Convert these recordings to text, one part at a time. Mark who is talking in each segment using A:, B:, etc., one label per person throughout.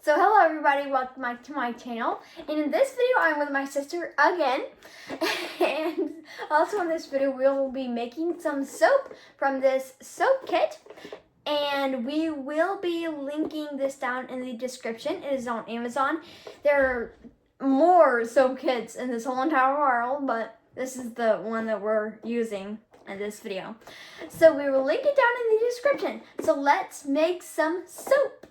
A: So hello everybody, welcome back to my channel. And in this video, I'm with my sister again. And also in this video, we will be making some soap from this soap kit. And we will be linking this down in the description. It is on Amazon. There are more soap kits in this whole entire world, but this is the one that we're using in this video. So we will link it down in the description. So let's make some soap.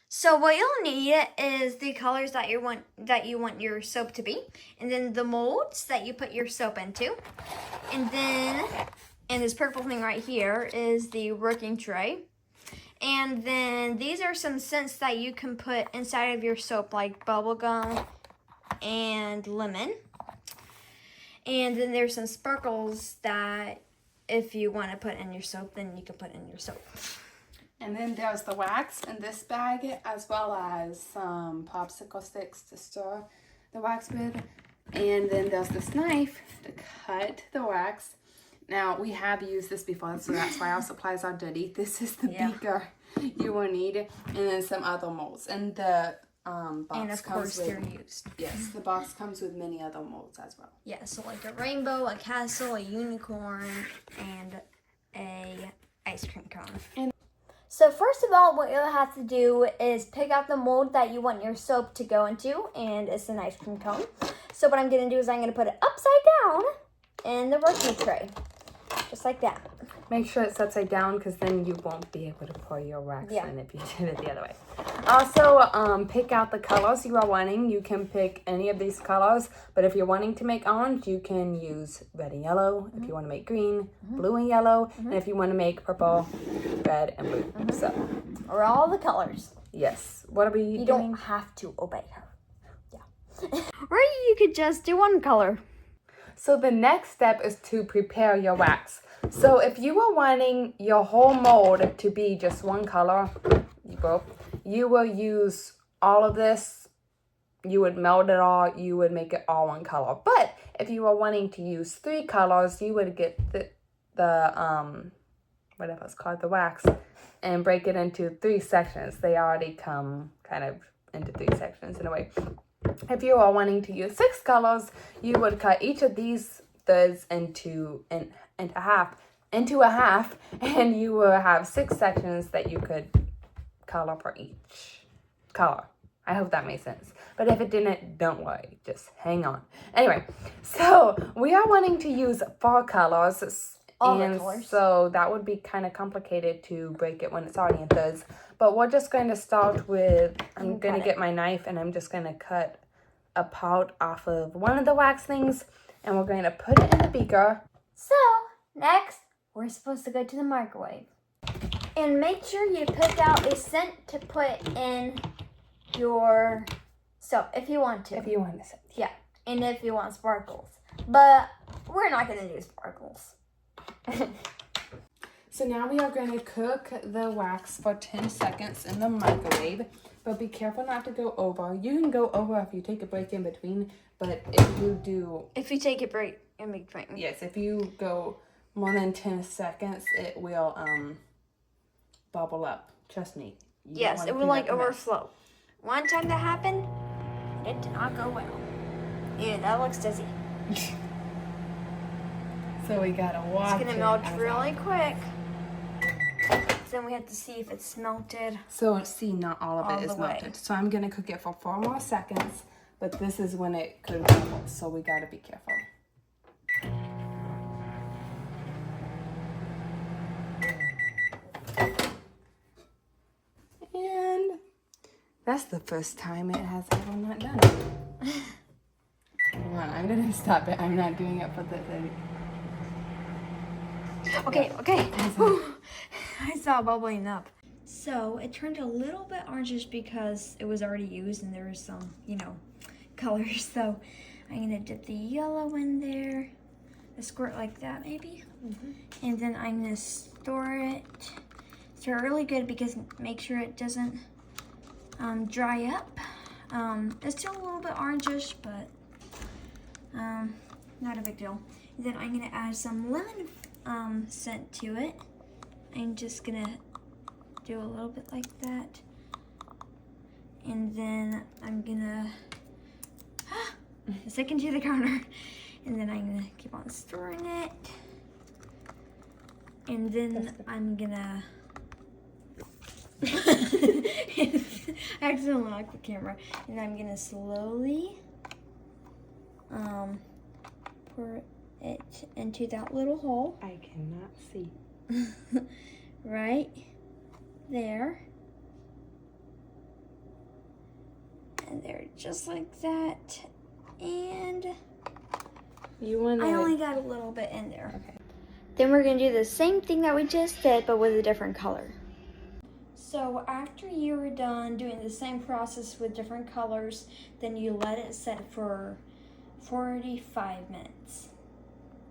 A: So what you'll need is the colors that you want your soap to be, and then the molds that you put your soap into, and then this purple thing right here is the working tray, and then these are some scents that you can put inside of your soap, like bubblegum and lemon, and then there's some sparkles that if you want to put in your soap, then you can put in your soap.
B: And then there's the wax in this bag, as well as some popsicle sticks to stir the wax with. And then there's this knife to cut the wax. Now, we have used this before, so that's why our supplies are dirty. This is the beaker you will need, and then some other molds. And the box
A: and of course they're used.
B: Yes, the box comes with many other molds as well.
A: Yeah, so like a rainbow, a castle, a unicorn, and a ice cream cone. So first of all, what you'll have to do is pick out the mold that you want your soap to go into, and it's an ice cream cone. So what I'm going to do is I'm going to put it upside down in the working tray, just like that.
B: Make sure it's upside down, because then you won't be able to pour your wax in if you did it the other way. Also, pick out the colors you are wanting. You can pick any of these colors, but if you're wanting to make orange, you can use red and yellow. If you want to make green, blue and yellow, and if you want to make purple, red and blue. So,
A: or all the colors.
B: Yes. What are we doing?
A: You don't have to obey her. Yeah. Or you could just do one color.
B: So the next step is to prepare your wax. So if you are wanting your whole mold to be just one color, you will use all of this. You would melt it all. You would make it all one color. But if you are wanting to use 3 colors, you would get the whatever it's called, the wax, and break it into 3 sections. They already come kind of into 3 sections in a way. If you are wanting to use 6 colors, you would cut each of these threads into a half, and you will have 6 sections that you could color for each color. I hope that made sense. But if it didn't, don't worry. Just hang on. Anyway, so we are wanting to use 4 colors.
A: All the colors.
B: So that would be kind of complicated to break it when it's already in threads. But we're just going to start with, I'm going to get my knife, and I'm just going to cut a part off of one of the wax things, and we're going to put it in the beaker.
A: So, next, we're supposed to go to the microwave. And make sure you pick out a scent to put in your soap, if you want to.
B: If you want to.
A: Yeah, and if you want sparkles. But we're not going to do sparkles.
B: So now we are going to cook the wax for 10 seconds in the microwave. But be careful not to go over. You can go over if you take a break in between. But if you do...
A: If you take a break in between.
B: Yes, if you go more than 10 seconds, it will bubble up. Trust me.
A: Yes, it will like overflow. One time that happened, it did not go well. Yeah, that looks dizzy.
B: So we gotta watch it.
A: It's gonna melt really quick. So then we have to see if it's melted.
B: So see, not all of it is melted. So I'm gonna cook it for 4 more seconds, but this is when it could bubble, so we gotta be careful. And that's the first time it has ever not done it. Come on, I'm gonna stop it. I'm not doing it for the thing.
A: Okay. I saw it bubbling up. So it turned a little bit orangish because it was already used and there was some, colors. So I'm gonna dip the yellow in there, a squirt like that maybe. And then I'm gonna stir it really good, because make sure it doesn't dry up. It's still a little bit orangish, but not a big deal. And then I'm gonna add some lemon scent to it. I'm just gonna do a little bit like that. And then I'm gonna stick into the counter. And then I'm gonna keep on stirring it. And then I'm gonna I accidentally locked the camera. And I'm gonna slowly pour it into that little hole.
B: I cannot see.
A: Right there. And there, just like that. And
B: You want
A: I only got a little bit in there. Okay. Then we're gonna do the same thing that we just did, but with a different color. So after you were done doing the same process with different colors, then you let it set for 45 minutes.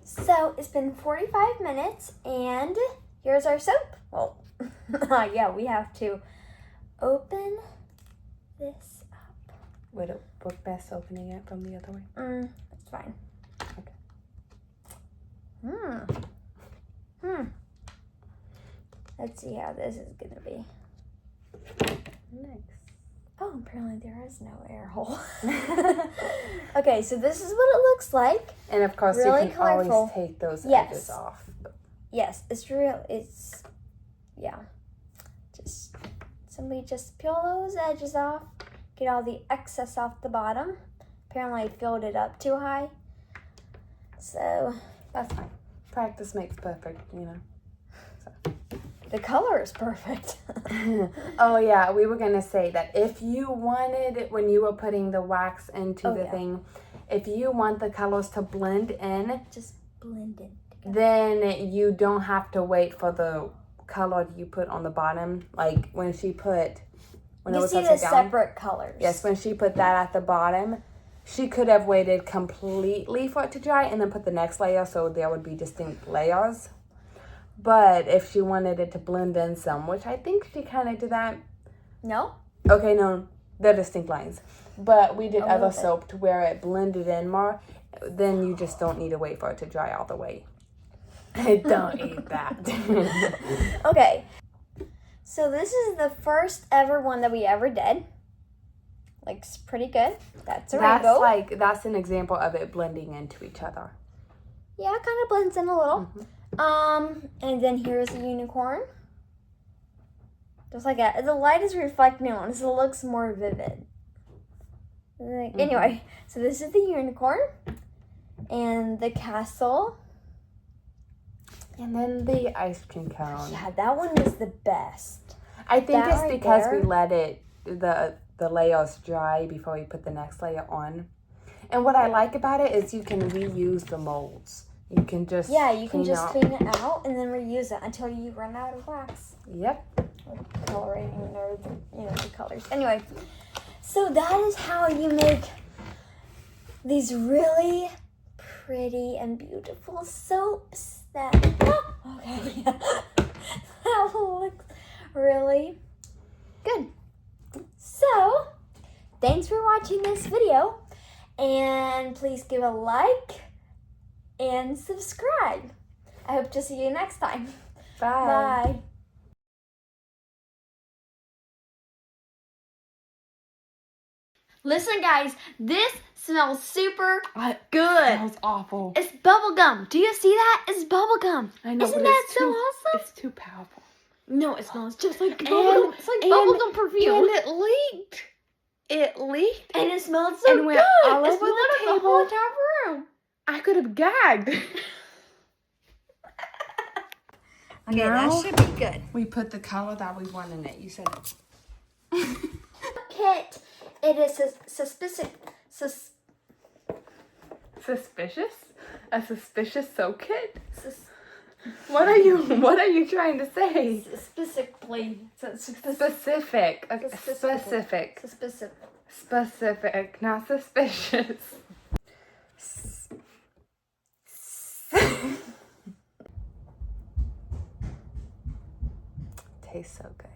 A: So it's been 45 minutes, and here's our soap. Well, yeah, we have to open this up.
B: Would it work best opening it from the other way?
A: That's fine.
B: Okay.
A: Let's see how this is gonna be.
B: Nice.
A: Oh, apparently there is no air hole. Okay, so this is what it looks like.
B: And of course,
A: Really
B: you can
A: colorful.
B: always take those edges off.
A: Yes, it's real. Yeah. Somebody just peel those edges off, get all the excess off the bottom. Apparently I filled it up too high. So
B: That's fine. Practice makes perfect, you know. So.
A: The color is perfect.
B: Oh yeah, we were gonna say that if you wanted, when you were putting the wax into the thing, if you want the colors to blend in,
A: just blend in together.
B: Then you don't have to wait for the color you put on the bottom. Like when she put, when it
A: You
B: was
A: see the
B: upside down.
A: separate colors.
B: Yes, when she put that at the bottom, she could have waited completely for it to dry and then put the next layer so there would be distinct layers. But if she wanted it to blend in some, which I think she kind of did that.
A: No?
B: Okay, no, they're distinct lines. But we did
A: A
B: other
A: little bit.
B: soap to where it blended in more. Then you just don't need to wait for it to dry all the way. Don't eat that.
A: Okay. So this is the first ever one that we ever did. Looks pretty good. That's a rainbow.
B: That's an example of it blending into each other.
A: Yeah, it kind of blends in a little. And then here's a unicorn. Just like that. The light is reflecting on it, so it looks more vivid. Anyway, so this is the unicorn. And the castle.
B: And then the ice cream cone.
A: Yeah, that one is the best.
B: I think
A: That
B: it's
A: right
B: because
A: there.
B: we let it, the layers dry before we put the next layer on. And what I like about it is you can reuse the molds. You can just
A: you can just
B: out.
A: clean it out and then reuse it until you run out of wax.
B: Yep.
A: Or coloring or the colors. Anyway, so that is how you make these really pretty and beautiful soaps that that looks really good. So thanks for watching this video, and please give a like and subscribe. I hope to see you next time.
B: Bye.
A: Bye. Listen, guys, this smells super good.
B: It smells awful.
A: It's bubble gum. Do you see that? It's bubble gum.
B: I know,
A: Isn't
B: but
A: that
B: it's
A: so
B: too,
A: awesome?
B: It's too powerful.
A: No, it smells just like bubble gum. It's like bubble gum perfume.
B: And it leaked. It leaked.
A: And it smelled so
B: And went
A: good.
B: all
A: It
B: over
A: smelled
B: the
A: like
B: table.
A: the whole entire room.
B: I could have gagged.
A: Okay,
B: Now-
A: that should be good.
B: We put the color that we want in it. You said
A: Kit, it is suspicious.
B: suspicious? A suspicious soap kit? What are you trying to say?
A: Specifically.
B: Specific. Okay,
A: Specific.
B: Specific, not suspicious. Tastes so good.